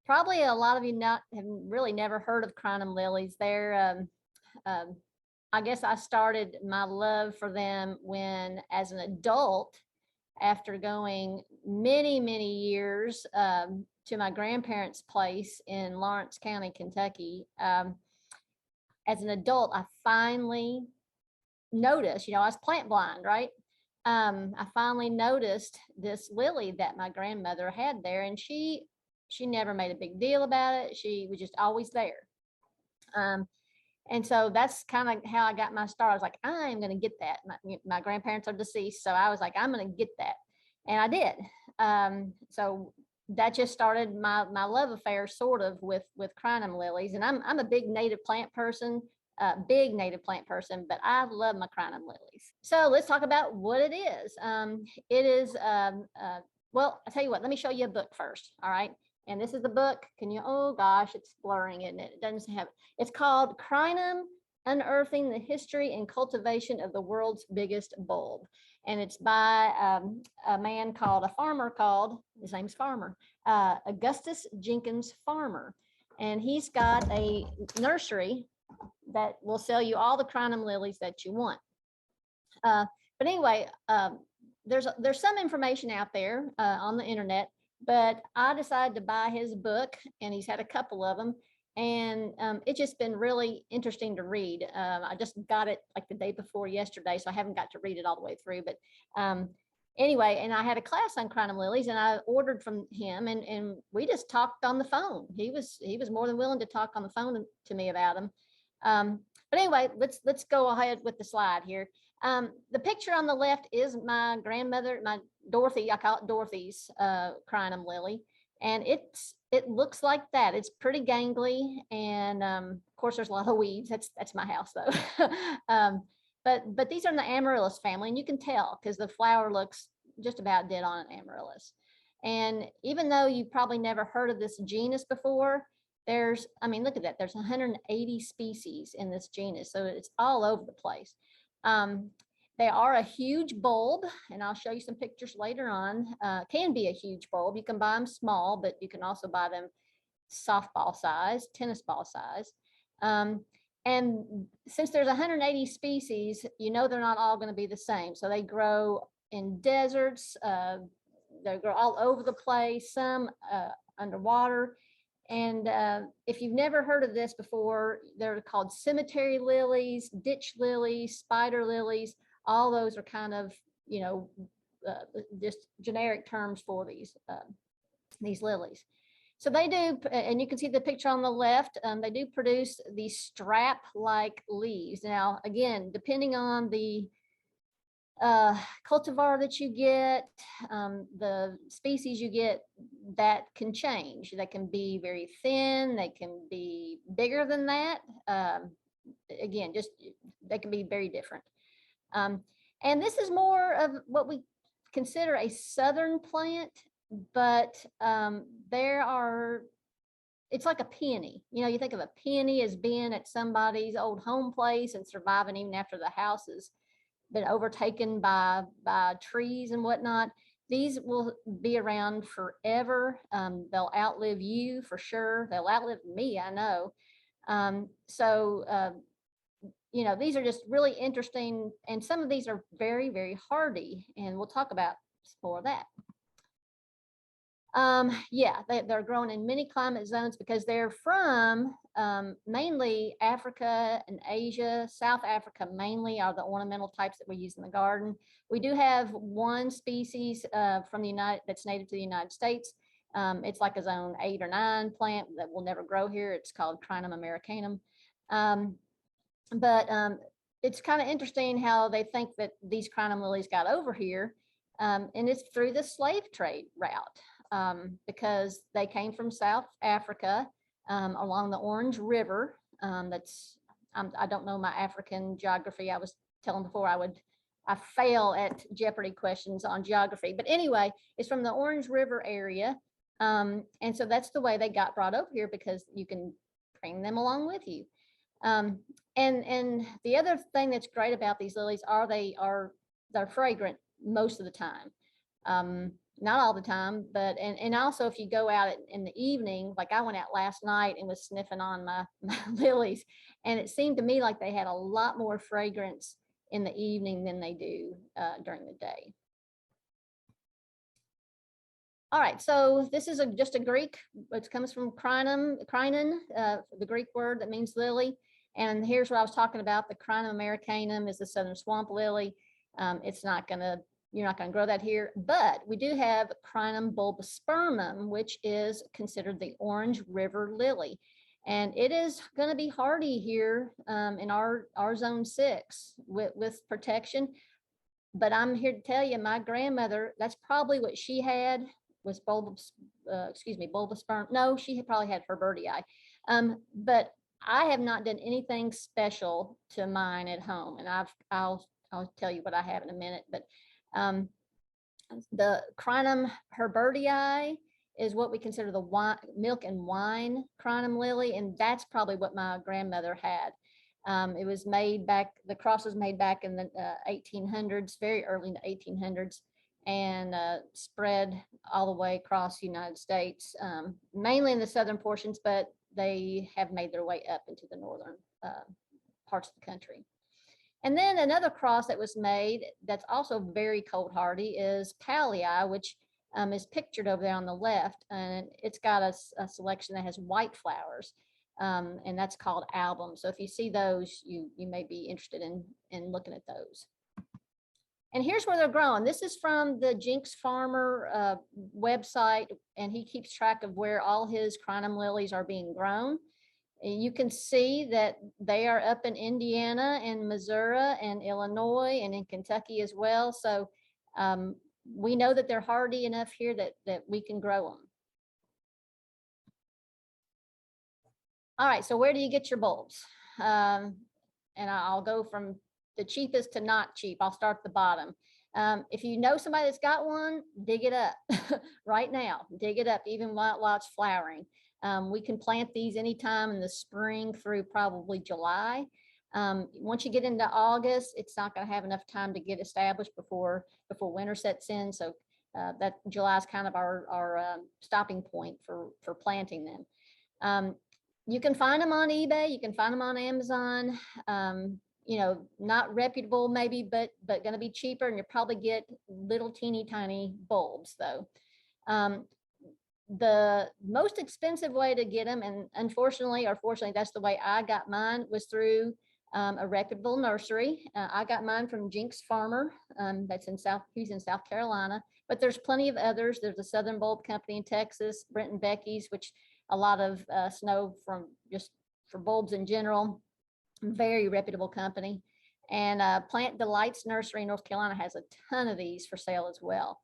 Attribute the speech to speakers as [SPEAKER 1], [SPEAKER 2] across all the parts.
[SPEAKER 1] Probably a lot of you have really never heard of Crinum lilies. They're, I guess I started my love for them when, as an adult, after going many, many years to my grandparents' place in Lawrence County, Kentucky. As an adult, I finally noticed, I was plant blind, right? I finally noticed this lily that my grandmother had there, and she never made a big deal about it. She was just always there. And so that's kind of how I got my start. I was like, I'm going to get that. My grandparents are deceased, so I was like, I'm going to get that, and I did. So that just started my love affair, sort of, with crinum lilies. And I'm a big native plant person, but I love my crinum lilies. So let's talk about what it is. It is well, I'll tell you what. Let me show you a book first. All right. And this is the book. Can you, oh gosh, it's blurring, isn't it? It doesn't have, it's called Crinum, Unearthing the History and Cultivation of the World's Biggest Bulb. And it's by a farmer called, his name's Farmer, Augustus Jenkins Farmer. And he's got a nursery that will sell you all the crinum lilies that you want. But anyway, there's some information out there on the internet, but I decided to buy his book, and he's had a couple of them, and it's just been really interesting to read. I just got it like the day before yesterday, so I haven't got to read it all the way through. But anyway, and I had a class on crinum lilies, and I ordered from him, and we just talked on the phone. He was more than willing to talk on the phone to me about them. But anyway, let's go ahead with the slide here. The picture on the left is my grandmother, my Dorothy, I call it Dorothy's crinum lily. And it looks like that. It's pretty gangly. And of course, there's a lot of weeds. That's my house though. But these are in the amaryllis family, and you can tell because the flower looks just about dead on an amaryllis. And even though you probably never heard of this genus before, look at that. There's 180 species in this genus. So it's all over the place. They are a huge bulb, and I'll show you some pictures later on. Can be a huge bulb. You can buy them small, but you can also buy them softball size, tennis ball size. And since there's 180 species, they're not all going to be the same. So they grow in deserts. They grow all over the place, some underwater. And if you've never heard of this before, they're called cemetery lilies, ditch lilies, spider lilies. All those are kind of, just generic terms for these lilies. So they do, and you can see the picture on the left, they do produce these strap-like leaves. Now, again, depending on the cultivar that you get, the species you get, that can change. They can be very thin, they can be bigger than that. Again, just they can be very different. And this is more of what we consider a southern plant, but it's like a peony. You think of a peony as being at somebody's old home place and surviving even after the house has been overtaken by trees and whatnot. These will be around forever. They'll outlive you for sure. They'll outlive me, I know. These are just really interesting, and some of these are very, very hardy, and we'll talk about more of that. They're grown in many climate zones because they're from mainly Africa and Asia. South Africa mainly are the ornamental types that we use in the garden. We do have one species that's native to the United States. It's like a zone 8 or 9 plant that will never grow here. It's called Crinum americanum. But it's kind of interesting how they think that these crinum lilies got over here, and it's through the slave trade route, because they came from South Africa along the Orange River. I don't know my African geography. I was telling before I fail at Jeopardy questions on geography. But anyway, it's from the Orange River area. And so that's the way they got brought over here, because you can bring them along with you. And the other thing that's great about these lilies are they're fragrant most of the time. Not all the time, but and also if you go out in the evening, like I went out last night and was sniffing on my lilies, and it seemed to me like they had a lot more fragrance in the evening than they do during the day. All right, so this is just a Greek, it comes from crinum, the Greek word that means lily. And here's what I was talking about. The Crinum americanum is the southern swamp lily. It's not gonna, you're not gonna grow that here, but we do have Crinum bulbospermum, which is considered the orange river lily. And it is gonna be hardy here in our zone 6 with protection. But I'm here to tell you, my grandmother, that's probably what she had, was bulbosperm. No, she probably had Herbertii. But I have not done anything special to mine at home, and I'll tell you what I have in a minute. But the Crinum Herbertii is what we consider the milk and wine Crinum lily, and that's probably what my grandmother had. It was made back, the cross was made back in the 1800s, very early in the 1800s, and spread all the way across the United States, mainly in the southern portions, but they have made their way up into the northern parts of the country. And then another cross that was made that's also very cold hardy is Pallii, which is pictured over there on the left, and it's got a selection that has white flowers. And that's called album. So if you see those, you may be interested in looking at those. And here's where they're growing. This is from the Jinx Farmer website, and he keeps track of where all his Crinum lilies are being grown. And you can see that they are up in Indiana and Missouri and Illinois and in Kentucky as well. So we know that they're hardy enough here that we can grow them. All right, so where do you get your bulbs? And I'll go from the cheapest to not cheap. I'll start at the bottom. If you know somebody that's got one, dig it up right now. Dig it up, even while it's flowering. We can plant these anytime in the spring through probably July. Once you get into August, it's not going to have enough time to get established before winter sets in. So that July is kind of our stopping point for planting them. You can find them on eBay. You can find them on Amazon. You know, not reputable maybe, but going to be cheaper, and you'll probably get little teeny tiny bulbs though. The most expensive way to get them, and unfortunately or fortunately, that's the way I got mine, was through a reputable nursery. I got mine from Jinx Farmer. He's in South Carolina, but there's plenty of others. There's a Southern Bulb Company in Texas, Brent and Becky's, which a lot of snow from just for bulbs in general, very reputable company. And Plant Delights Nursery in North Carolina has a ton of these for sale as well.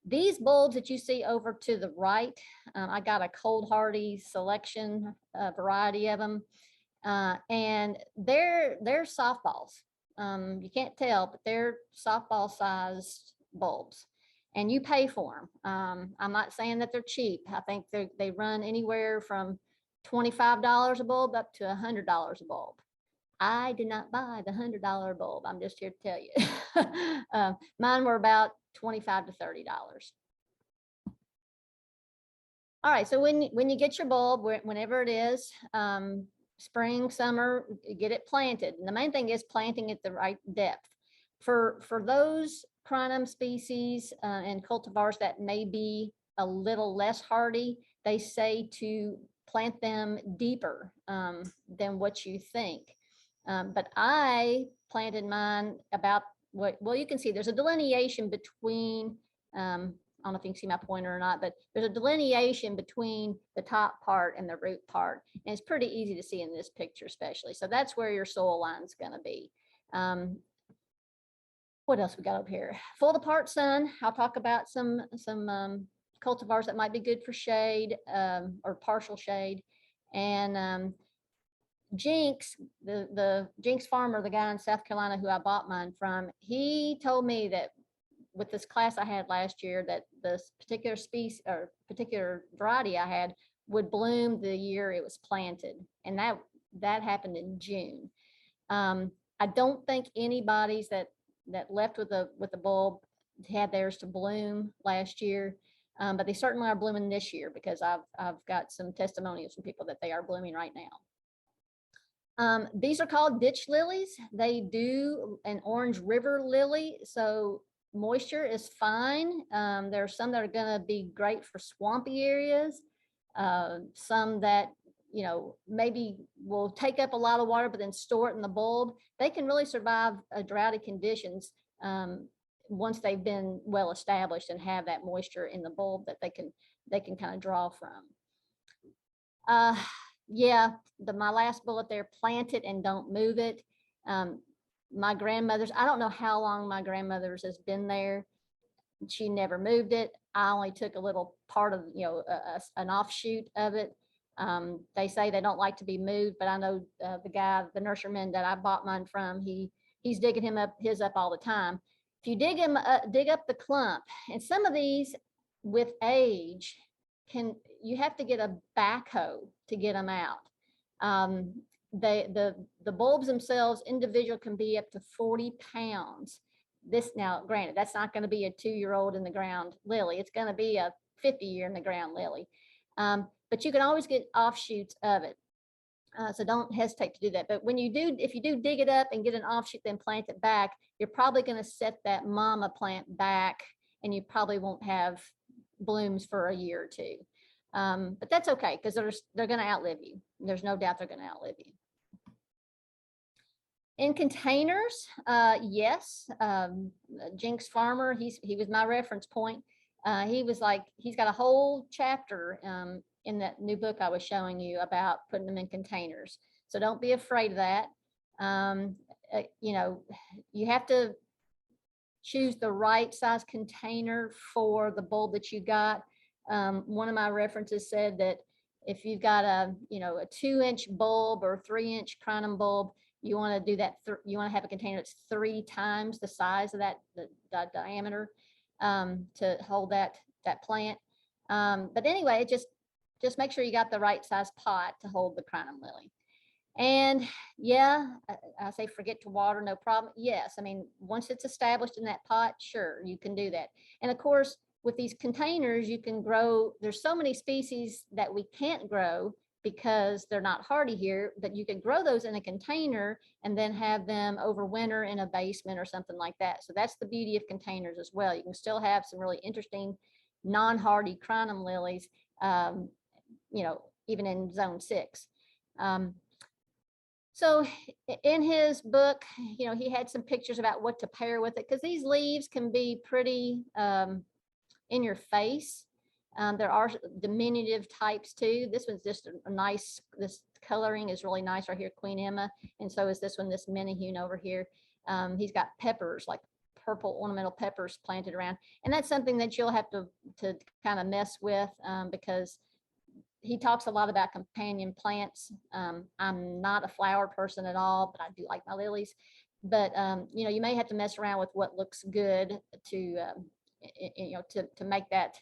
[SPEAKER 1] These bulbs that you see over to the right, I got a cold hardy selection variety of them, and they're softballs. You can't tell, but they're softball sized bulbs. And you pay for them. I'm not saying that they're cheap. I think they run anywhere from $25 a bulb up to $100 a bulb. I did not buy the $100 bulb. I'm just here to tell you. Mine were about $25 to $30. All right, so when you get your bulb, whenever it is, spring, summer, get it planted. And the main thing is planting at the right depth. For those Crinum species and cultivars that may be a little less hardy, they say to plant them deeper than what you think. But I planted mine about well, you can see there's a delineation between, I don't know if you can see my pointer or not, but there's a delineation between the top part and the root part. And it's pretty easy to see in this picture, especially. So that's where your soil line is going to be. What else we got up here? Full to part sun. I'll talk about some cultivars that might be good for shade or partial shade. And Jinx, the Jinx farmer, the guy in South Carolina who I bought mine from, he told me that with this class I had last year, that this particular species or particular variety I had would bloom the year it was planted, and that happened in June. I don't think anybody's that left with a bulb had theirs to bloom last year, but they certainly are blooming this year because I've got some testimonials from people that they are blooming right now. These are called ditch lilies. They do an orange river lily, so moisture is fine. There are some that are going to be great for swampy areas. Some that, you know, maybe will take up a lot of water, but then store it in the bulb. They can really survive droughty conditions once they've been well established and have that moisture in the bulb that they can kind of draw from. Yeah, my last bullet there, plant it and don't move it. My grandmother's, I don't know how long my grandmother's has been there. She never moved it. I only took a little part of, you know, an offshoot of it. They say they don't like to be moved, but I know the nurseryman that I bought mine from, he's digging his up all the time. If you dig up the clump, and some of these with age you have to get a backhoe to get them out. The bulbs themselves individual can be up to 40 pounds. This, now granted, that's not going to be a 2-year-old in the ground lily. It's going to be a 50-year in the ground lily. But you can always get offshoots of it. So don't hesitate to do that. But if you do dig it up and get an offshoot, then plant it back, you're probably going to set that mama plant back, and you probably won't have blooms for a year or two. But that's okay, because they're going to outlive you. There's no doubt they're going to outlive you. In containers, yes, Jinx Farmer, he was my reference point. He was like, he's got a whole chapter in that new book I was showing you about putting them in containers. So don't be afraid of that. You know, you have to choose the right size container for the bulb that you got. One of my references said that if you've got a 2-inch bulb or 3-inch crinum bulb, you want to do that. You want to have a container that's 3 times the size of the diameter to hold that plant. But anyway, just make sure you got the right size pot to hold the crinum lily. And yeah, I say forget to water, no problem. Yes, I mean, once it's established in that pot, sure, you can do that. And of course, with these containers, you can grow, there's so many species that we can't grow because they're not hardy here, but you can grow those in a container and then have them overwinter in a basement or something like that. So that's the beauty of containers as well. You can still have some really interesting non-hardy crinum lilies, even in zone 6. So in his book, he had some pictures about what to pair with it, because these leaves can be pretty in your face. There are diminutive types too. This one's just a nice, this coloring is really nice right here, Queen Emma. And so is this one, this Menehune over here. He's got peppers, like purple ornamental peppers planted around. And that's something that you'll have to kind of mess with because he talks a lot about companion plants. I'm not a flower person at all, but I do like my lilies. But, you may have to mess around with what looks good to make that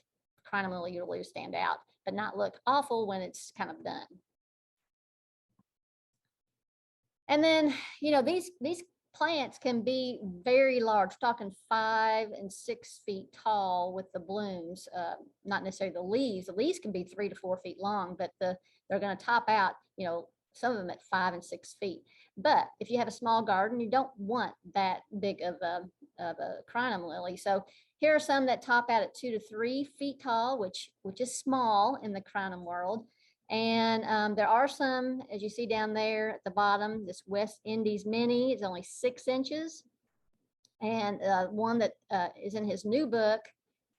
[SPEAKER 1] crinum lily stand out, but not look awful when it's kind of done. And then, these plants can be very large, we're talking 5 and 6 feet tall with the blooms, not necessarily the leaves. The leaves can be 3 to 4 feet long, but they're going to top out, some of them at 5 and 6 feet. But if you have a small garden, you don't want that big of a crinum lily. So here are some that top out at 2 to 3 feet tall, which is small in the crinum world. And there are some, as you see down there at the bottom, this West Indies Mini is only 6 inches. And one that is in his new book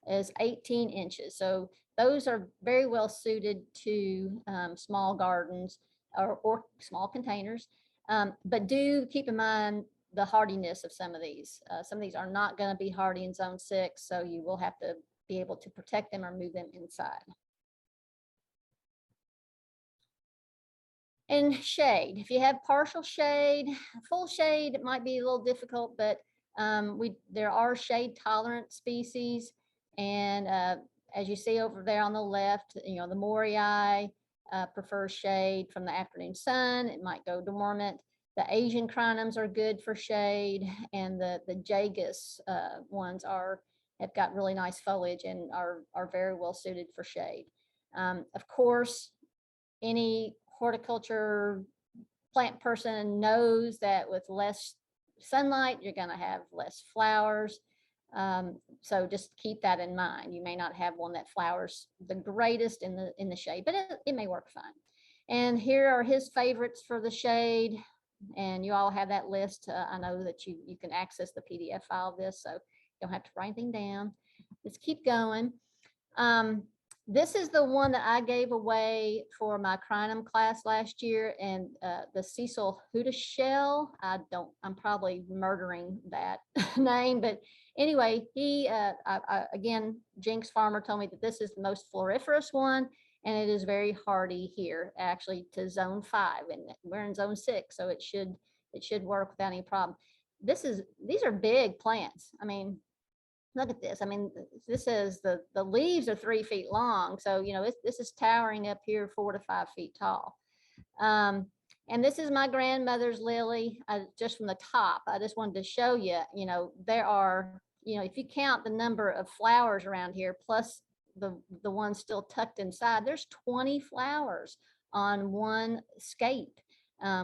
[SPEAKER 1] is 18 inches. So those are very well suited to small gardens or small containers. But do keep in mind the hardiness of some of these. Some of these are not going to be hardy in zone 6, so you will have to be able to protect them or move them inside. And shade, if you have partial shade, full shade, it might be a little difficult, but there are shade tolerant species. And as you see over there on the left, the Morii prefers shade from the afternoon sun. It might go dormant. The Asian crinums are good for shade, and the Jagus ones are have got really nice foliage and are very well suited for shade. Of course, any horticulture plant person knows that with less sunlight, you're going to have less flowers. So just keep that in mind. You may not have one that flowers the greatest in the shade, but it may work fine. And here are his favorites for the shade. And you all have that list. I know that you can access the PDF file of this, so you don't have to write anything down. Let's keep going. This is the one that I gave away for my Crinum class last year, and the Cecil Hudashell. I'm probably murdering that name, but anyway, he again, Jinx Farmer told me that this is the most floriferous one, and it is very hardy here, actually to zone 5, and we're in zone 6, so it should work without any problem. These are big plants. I mean, look at this. I mean, this is the leaves are 3 feet long. So, you know, this is towering up here 4 to 5 feet tall. And this is my grandmother's lily, just from the top. I just wanted to show you, you know, there are, you know, if you count the number of flowers around here, plus the ones still tucked inside, there's 20 flowers on one scape,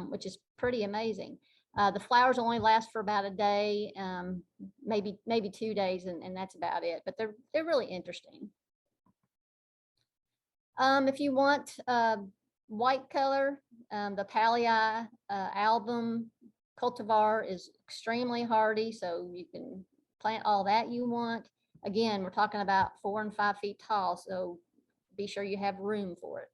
[SPEAKER 1] which is pretty amazing. The flowers only last for about a day, maybe 2 days, and that's about it. But they're really interesting. If you want white color, the Palii album cultivar is extremely hardy, so you can plant all that you want. Again, we're talking about 4 and 5 feet tall, so be sure you have room for it.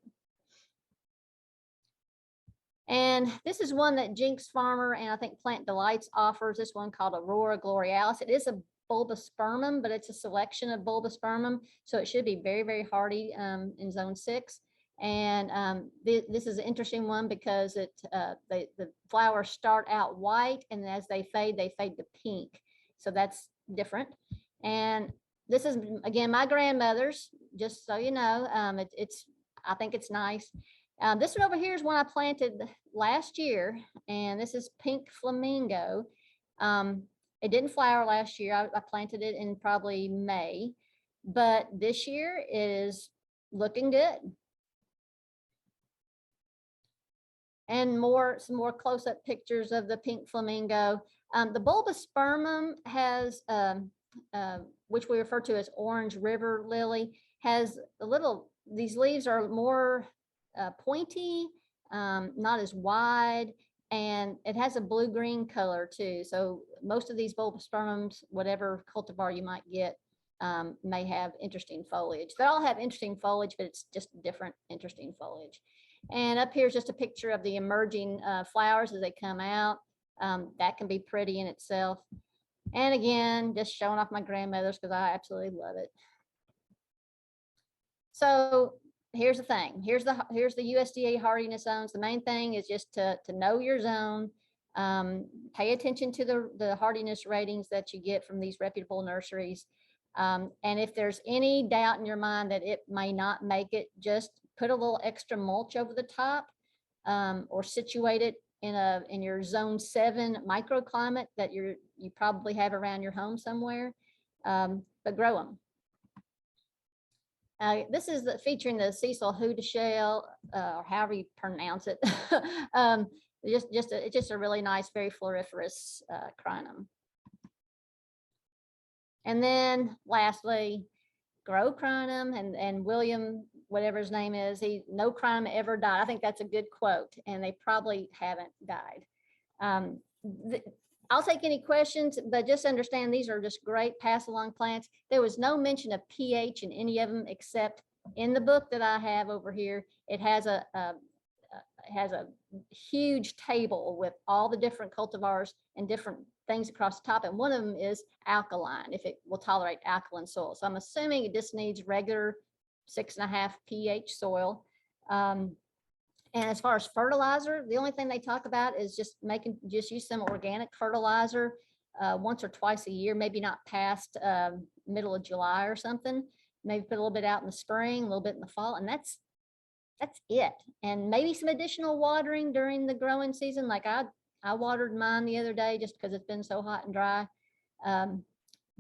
[SPEAKER 1] And this is one that Jinx Farmer and I think Plant Delights offers, this one called Aurora Glorialis. It is a bulbospermum, but it's a selection of bulbospermum, so it should be very, very hardy in zone 6. And this is an interesting one because the flowers start out white, and as they fade to pink. So that's different. And this is, again, my grandmother's, just so you know. I think it's nice. This one over here is one I planted last year, and this is Pink Flamingo. It didn't flower last year. I planted it in probably May, but this year it is looking good. And some more close-up pictures of the Pink Flamingo. The bulbospermum has, which we refer to as Orange River Lily, has these leaves are more pointy, not as wide, and it has a blue-green color too. So most of these bulbospermums, whatever cultivar you might get, may have interesting foliage. They all have interesting foliage, but it's just different interesting foliage. And up here is just a picture of the emerging flowers as they come out. That can be pretty in itself. And again, just showing off my grandmother's because I absolutely love it. So here's the thing. Here's the USDA hardiness zones. The main thing is just to know your zone. Pay attention to the hardiness ratings that you get from these reputable nurseries. And if there's any doubt in your mind that it may not make it, just put a little extra mulch over the top, or situate it in your zone 7 microclimate that you probably have around your home somewhere, but grow them. This is featuring the Cecil Hudashell, or however you pronounce it. It's just a really nice, very floriferous crinum. And then lastly, grow crinum, and William, whatever his name is, no crinum ever died. I think that's a good quote, and they probably haven't died. I'll take any questions, but just understand these are just great pass along plants. There was no mention of pH in any of them, except in the book that I have over here. It has a huge table with all the different cultivars and different things across the top, and one of them is alkaline, if it will tolerate alkaline soil. So I'm assuming it just needs regular 6.5 pH soil. And as far as fertilizer, the only thing they talk about is just use some organic fertilizer once or twice a year, maybe not past middle of July or something. Maybe put a little bit out in the spring, a little bit in the fall, and that's it. And maybe some additional watering during the growing season. Like I watered mine the other day just because it's been so hot and dry.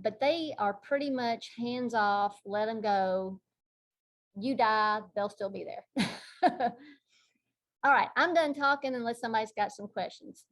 [SPEAKER 1] but they are pretty much hands off, let them go. You die, they'll still be there. All right, I'm done talking unless somebody's got some questions.